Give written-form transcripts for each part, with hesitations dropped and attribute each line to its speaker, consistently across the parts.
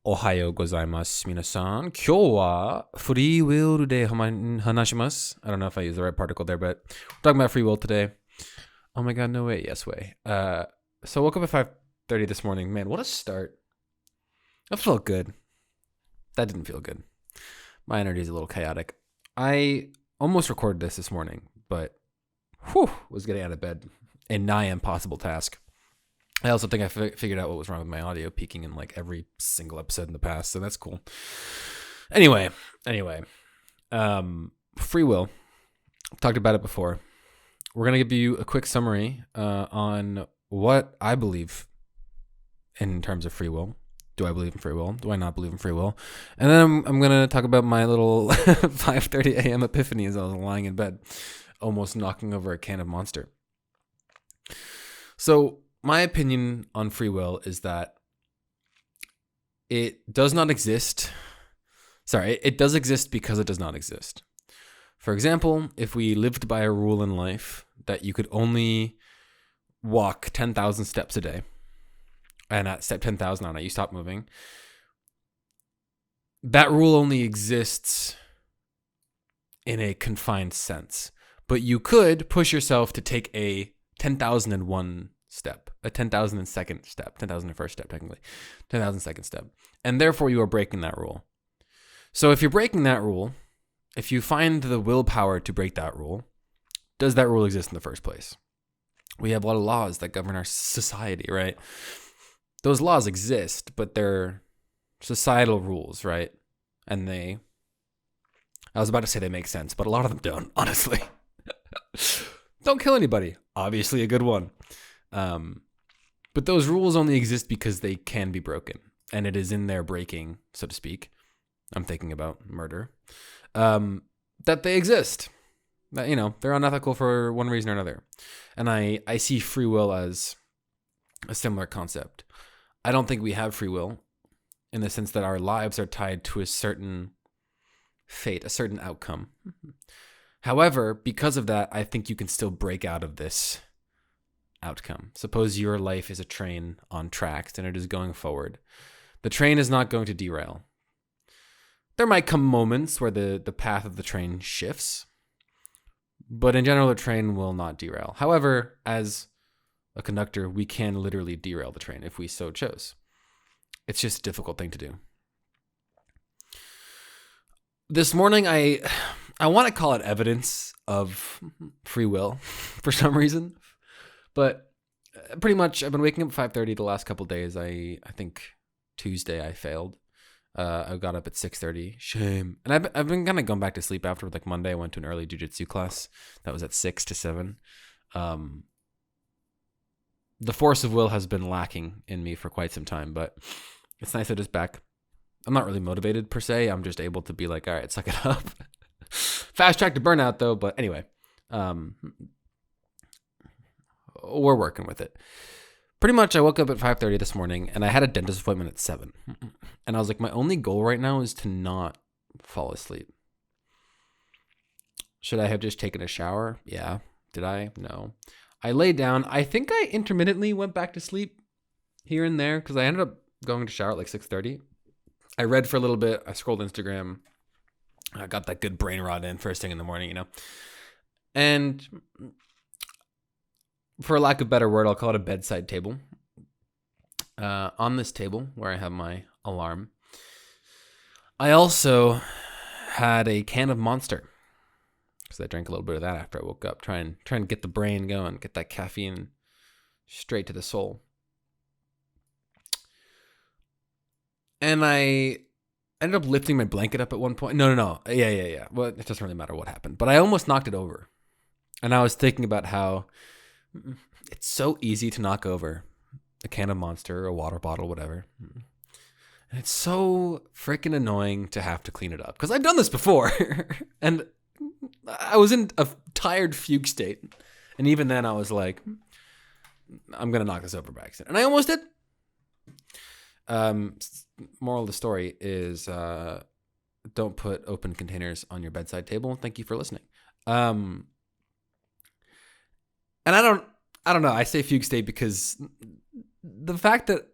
Speaker 1: Ohayo gozaimasu, minasan. Kyou wa free will de hanashimasu. I don't know if I used the right particle there, but we're talking about free will today. Oh my god, no way. Yes way. So I woke up at 5:30 this morning. Man, what a start. That felt good. That didn't feel good. My energy is a little chaotic. I almost recorded this morning, but was getting out of bed. A nigh impossible task. I also think I figured out what was wrong with my audio peaking in like every single episode in the past, so that's cool. Anyway, free will. Talked about it before. We're going to give you a quick summary on what I believe in terms of free will. Do I believe in free will? Do I not believe in free will? And then I'm going to talk about my little 5:30 a.m. epiphany as I was lying in bed, almost knocking over a can of Monster. So my opinion on free will is that it does not exist. It does exist because it does not exist. For example, if we lived by a rule in life that you could only walk 10,000 steps a day, and at step 10,000 on it, you stop moving, that rule only exists in a confined sense. But you could push yourself to take a 10,001 step, a 10,002nd step, 10,001st step, technically, 10,002nd step. And therefore, you are breaking that rule. So if you're breaking that rule, if you find the willpower to break that rule, does that rule exist in the first place? We have a lot of laws that govern our society, right? Those laws exist, but they're societal rules, right? And I was about to say they make sense, but a lot of them don't, honestly. Don't kill anybody. Obviously a good one. But those rules only exist because they can be broken. And it is in their breaking, so to speak. I'm thinking about murder. That they exist. That, they're unethical for one reason or another. And I see free will as a similar concept. I don't think we have free will in the sense that our lives are tied to a certain fate, a certain outcome. However, because of that, I think you can still break out of this outcome. Suppose your life is a train on tracks and it is going forward. The train is not going to derail. There might come moments where the path of the train shifts, but in general, the train will not derail. However, as a conductor, we can literally derail the train if we so chose. It's just a difficult thing to do. This morning, I want to call it evidence of free will for some reason, but pretty much I've been waking up at 5:30 the last couple of days. I think Tuesday I failed. I got up at 6:30. Shame. And I've been kind of going back to sleep after. Like Monday, I went to an early jiu-jitsu class that was at 6 to 7. The force of will has been lacking in me for quite some time, but it's nice that it's back. I'm not really motivated per se. I'm just able to be like, all right, suck it up. Fast track to burnout though. But anyway, we're working with it. Pretty much I woke up at 5:30 this morning and I had a dentist appointment at 7. And I was like, my only goal right now is to not fall asleep. Should I have just taken a shower? Yeah. Did I? No. I laid down. I think I intermittently went back to sleep here and there because I ended up going to shower at like 6:30. I read for a little bit. I scrolled Instagram. I got that good brain rot in first thing in the morning, And for lack of a better word, I'll call it a bedside table. On this table where I have my alarm, I also had a can of Monster because I drank a little bit of that after I woke up, trying to get the brain going, get that caffeine straight to the soul. And I ended up lifting my blanket up at one point. No. Yeah. Well, it doesn't really matter what happened, but I almost knocked it over. And I was thinking about how it's so easy to knock over a can of Monster, a water bottle, whatever. And it's so freaking annoying to have to clean it up because I've done this before. And I was in a tired fugue state. And even then I was like, I'm going to knock this over by accident. And I almost did. Moral of the story is don't put open containers on your bedside table. Thank you for listening. And I don't know. I say fugue state because the fact that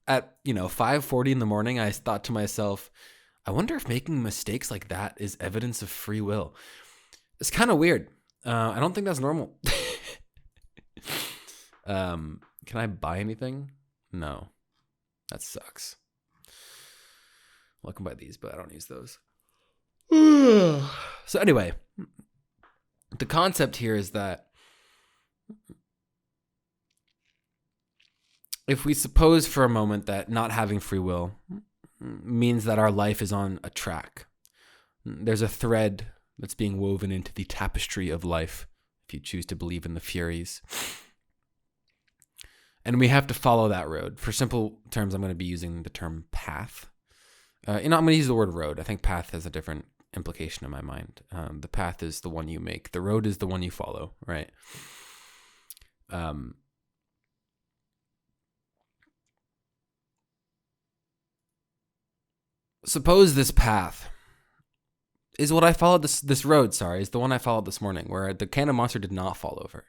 Speaker 1: at 5:40 in the morning, I thought to myself, I wonder if making mistakes like that is evidence of free will. It's kind of weird. I don't think that's normal. Can I buy anything? No. That sucks. Well, I can buy these, but I don't use those. So anyway, the concept here is that if we suppose for a moment that not having free will means that our life is on a track, there's a thread that's being woven into the tapestry of life, if you choose to believe in the Furies. And we have to follow that road. For simple terms, I'm going to be using the term path. I'm going to use the word road. I think path has a different implication in my mind. The path is the one you make. The road is the one you follow, right? Suppose this path is what I followed. This road, is the one I followed this morning, where the can of Monster did not fall over.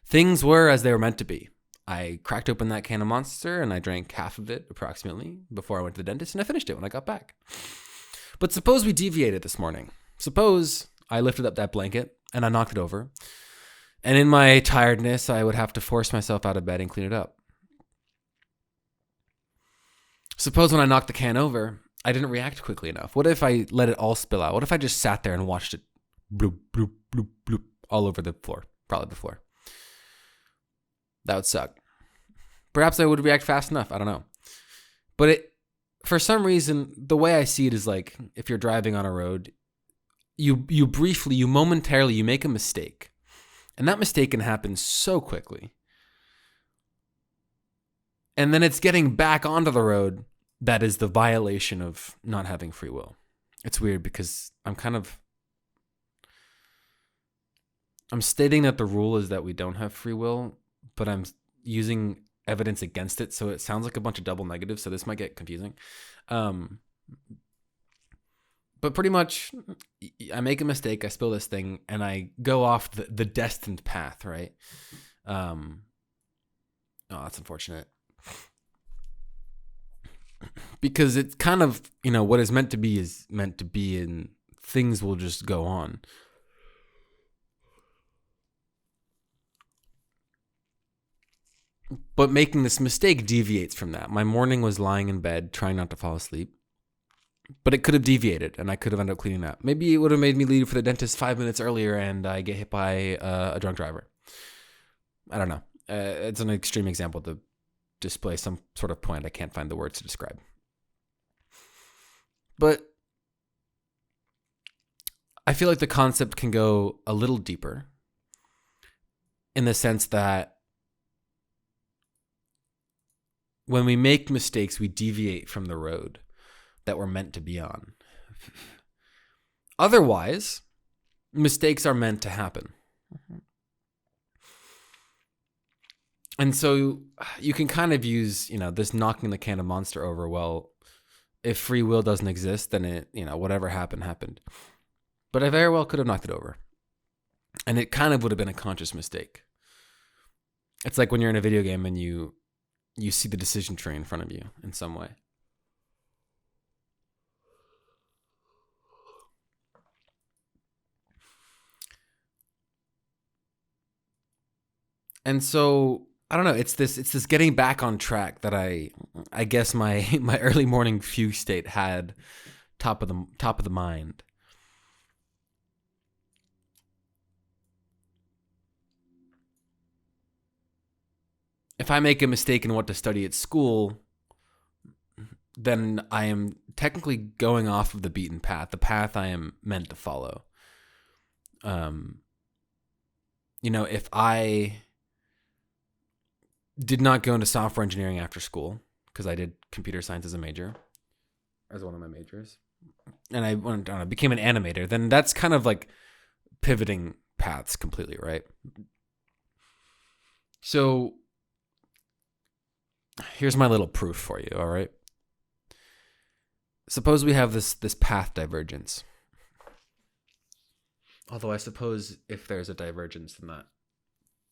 Speaker 1: Things were as they were meant to be. I cracked open that can of Monster and I drank half of it approximately before I went to the dentist, and I finished it when I got back. But suppose we deviated this morning. Suppose I lifted up that blanket and I knocked it over, and in my tiredness, I would have to force myself out of bed and clean it up. Suppose when I knocked the can over, I didn't react quickly enough. What if I let it all spill out? What if I just sat there and watched it bloop, bloop, bloop, bloop, all over the floor, probably the floor? That would suck. Perhaps I would react fast enough. I don't know. But for some reason, the way I see it is like if you're driving on a road, you momentarily make a mistake. And that mistake can happen so quickly. And then it's getting back onto the road that is the violation of not having free will. It's weird because I'm stating that the rule is that we don't have free will, but I'm using evidence against it, so it sounds like a bunch of double negatives, so this might get confusing. But pretty much, I make a mistake, I spill this thing, and I go off the destined path, right? Oh, that's unfortunate. Because it's kind of, what is meant to be, and things will just go on. But making this mistake deviates from that. My morning was lying in bed, trying not to fall asleep. But it could have deviated, and I could have ended up cleaning that. Maybe it would have made me leave for the dentist 5 minutes earlier, and I get hit by a drunk driver. I don't know. It's an extreme example to display some sort of point I can't find the words to describe. But I feel like the concept can go a little deeper in the sense that when we make mistakes, we deviate from the road that we're meant to be on. Otherwise, mistakes are meant to happen. And so you can kind of use, this knocking the can of Monster over. Well, if free will doesn't exist, then it, whatever happened. But I very well could have knocked it over. And it kind of would have been a conscious mistake. It's like when you're in a video game and you see the decision tree in front of you in some way. And so I don't know. It's this getting back on track that I guess my early morning fugue state had top of the mind. If I make a mistake in what to study at school, then I am technically going off of the beaten path, the path I am meant to follow. If I did not go into software engineering after school, because I did computer science as a major, as one of my majors, and I became an animator, then that's kind of like pivoting paths completely, right? So here's my little proof for you, all right? Suppose we have this path divergence. Although I suppose if there's a divergence, then that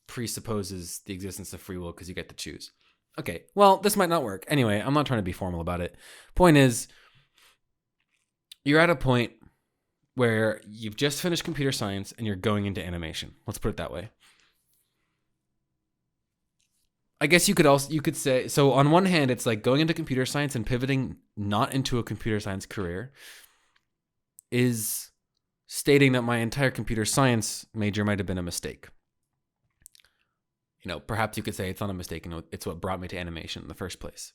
Speaker 1: presupposes the existence of free will because you get to choose. Okay, well, this might not work. Anyway, I'm not trying to be formal about it. Point is, you're at a point where you've just finished computer science and you're going into animation. Let's put it that way. I guess you could say, so on one hand, it's like going into computer science and pivoting not into a computer science career is stating that my entire computer science major might have been a mistake. Perhaps you could say it's not a mistake. It's what brought me to animation in the first place.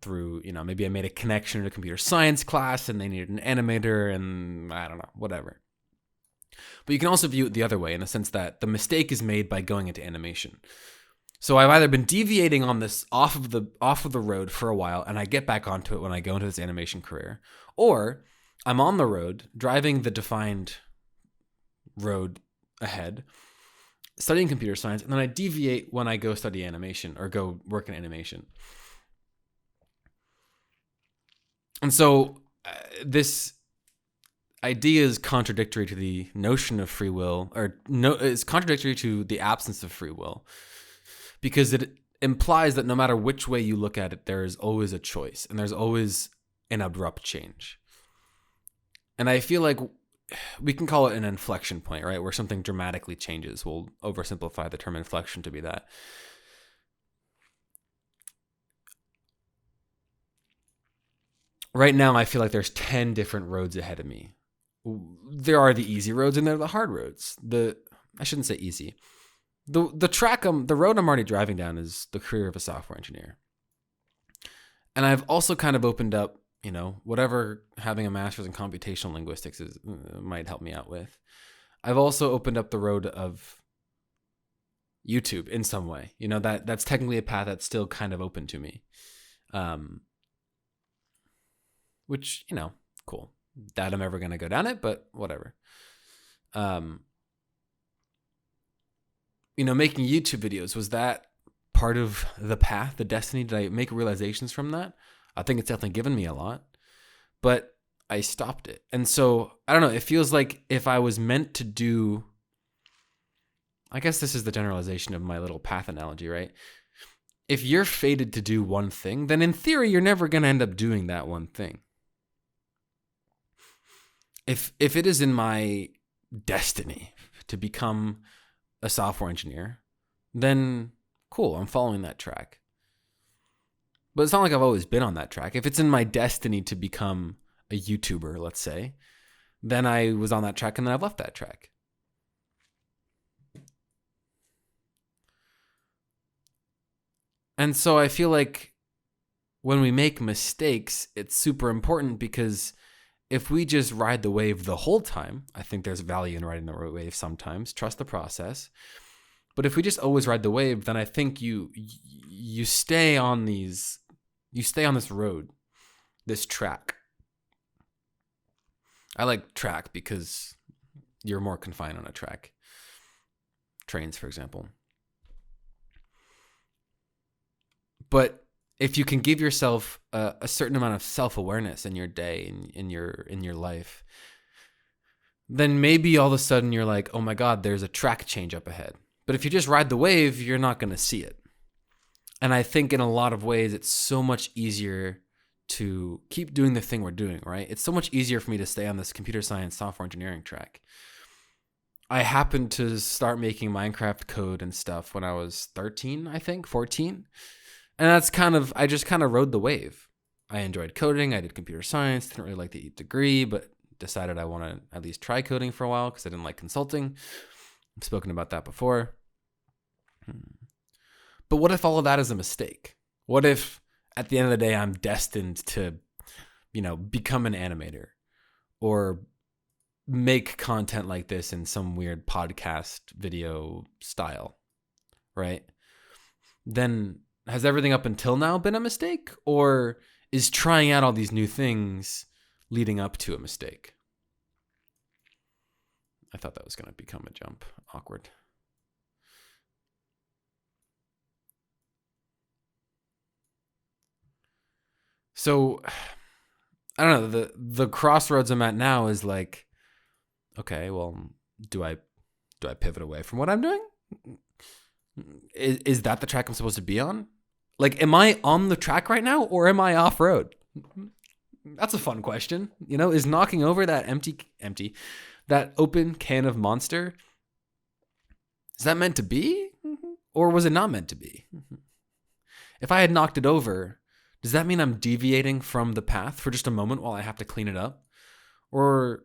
Speaker 1: Through, maybe I made a connection to a computer science class and they needed an animator and I don't know, whatever. But you can also view it the other way in the sense that the mistake is made by going into animation. So I've either been deviating on this off of the road for a while and I get back onto it when I go into this animation career, or I'm on the road driving the defined road ahead, studying computer science, and then I deviate when I go study animation or go work in animation. And so this idea is contradictory to the notion of free will, is contradictory to the absence of free will, because it implies that no matter which way you look at it, there is always a choice and there's always an abrupt change. And I feel like we can call it an inflection point, right? Where something dramatically changes. We'll oversimplify the term inflection to be that. Right now, I feel like there's 10 different roads ahead of me. There are the easy roads and there are the hard roads. I shouldn't say easy. The road I'm already driving down is the career of a software engineer. And I've also kind of opened up, whatever having a master's in computational linguistics might help me out with. I've also opened up the road of YouTube in some way. That's technically a path that's still kind of open to me. Which, cool. That I'm ever going to go down it, but whatever. Making YouTube videos, was that part of the path, the destiny? Did I make realizations from that? I think it's definitely given me a lot, but I stopped it. And so, I don't know, it feels like if I was meant to do, I guess this is the generalization of my little path analogy, right? If you're fated to do one thing, then in theory, you're never going to end up doing that one thing. If it is in my destiny to become a software engineer, then cool, I'm following that track. But it's not like I've always been on that track. If it's in my destiny to become a YouTuber, let's say, then I was on that track and then I've left that track. And so I feel like when we make mistakes, it's super important, because if we just ride the wave the whole time, I think there's value in riding the wave sometimes. Trust the process. But if we just always ride the wave, then I think you stay on this road, this track. I like track because you're more confined on a track. Trains, for example. But if you can give yourself a certain amount of self-awareness in your day, in your life, then maybe all of a sudden you're like, oh my God, there's a track change up ahead. But if you just ride the wave, you're not going to see it. And I think in a lot of ways, it's so much easier to keep doing the thing we're doing, right? It's so much easier for me to stay on this computer science software engineering track. I happened to start making Minecraft code and stuff when I was 13, I think, 14. And I just kind of rode the wave. I enjoyed coding. I did computer science. Didn't really like the degree, but decided I want to at least try coding for a while because I didn't like consulting. I've spoken about that before. But what if all of that is a mistake? What if at the end of the day, I'm destined to, become an animator or make content like this in some weird podcast video style, right? Then has everything up until now been a mistake, or is trying out all these new things leading up to a mistake? I thought that was going to become a jump. Awkward. So, I don't know, the crossroads I'm at now is like, okay, well, do I pivot away from what I'm doing? Is that the track I'm supposed to be on? Like, am I on the track right now or am I off road? That's a fun question. You know, is knocking over that that open can of Monster, is that meant to be? Or was it not meant to be? If I had knocked it over, does that mean I'm deviating from the path for just a moment while I have to clean it up? Or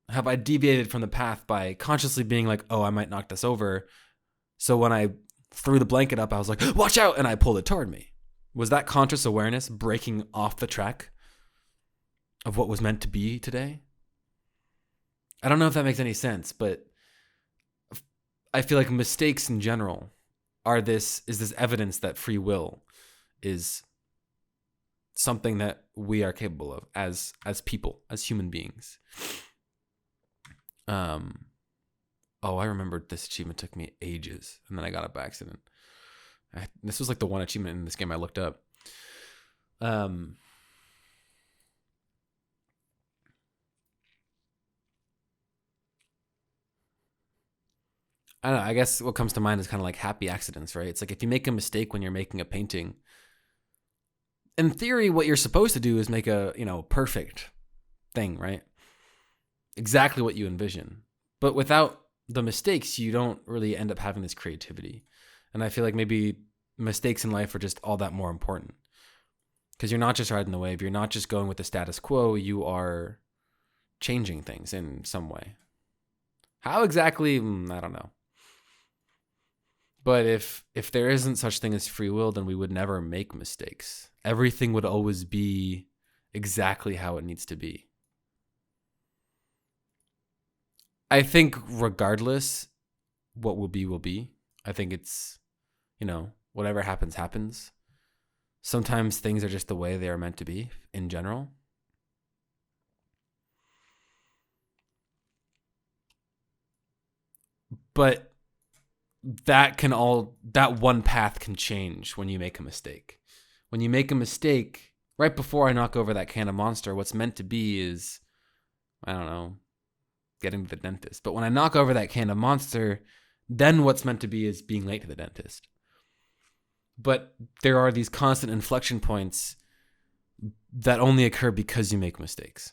Speaker 1: have I deviated from the path by consciously being like, oh, I might knock this over? So when I threw the blanket up, I was like, watch out, and I pulled it toward me. Was that conscious awareness breaking off the track of what was meant to be today? I don't know if that makes any sense, but I feel like mistakes in general is this evidence that free will is something that we are capable of as people, as human beings. I remembered this achievement took me ages, and then I got it by accident. This was like the one achievement in this game I looked up. I don't know. I guess what comes to mind is kind of like happy accidents, right? It's like if you make a mistake when you're making a painting, in theory, what you're supposed to do is make a, perfect thing, right? Exactly what you envision. But without the mistakes, you don't really end up having this creativity. And I feel like maybe mistakes in life are just all that more important. Because you're not just riding the wave. You're not just going with the status quo. You are changing things in some way. How exactly? I don't know. But if there isn't such thing as free will, then we would never make mistakes. Everything would always be exactly how it needs to be. I think regardless, what will be, will be. I think it's, whatever happens, happens. Sometimes things are just the way they are meant to be in general. But that one path can change when you make a mistake. When you make a mistake, right before I knock over that can of Monster, what's meant to be is, I don't know, getting to the dentist. But when I knock over that can of Monster, then what's meant to be is being late to the dentist. But there are these constant inflection points that only occur because you make mistakes.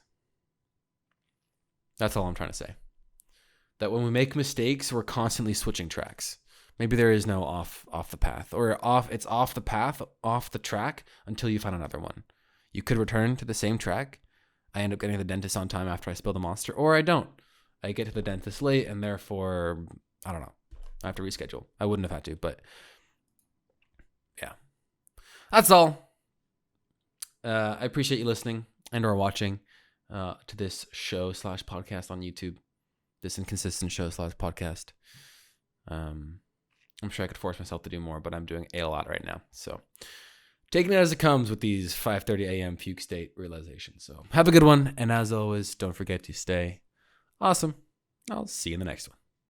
Speaker 1: That's all I'm trying to say. That when we make mistakes, we're constantly switching tracks. Maybe there is no off the path, or it's off the path, off the track until you find another one. You could return to the same track. I end up getting to the dentist on time after I spill the Monster, or I don't. I get to the dentist late, and therefore, I don't know. I have to reschedule. I wouldn't have had to, but yeah. That's all. I appreciate you listening and or watching to this show / podcast on YouTube. This inconsistent show / podcast. I'm sure I could force myself to do more, but I'm doing a lot right now. So taking it as it comes with these 5:30 a.m. fugue state realizations. So have a good one. And as always, don't forget to stay awesome. I'll see you in the next one.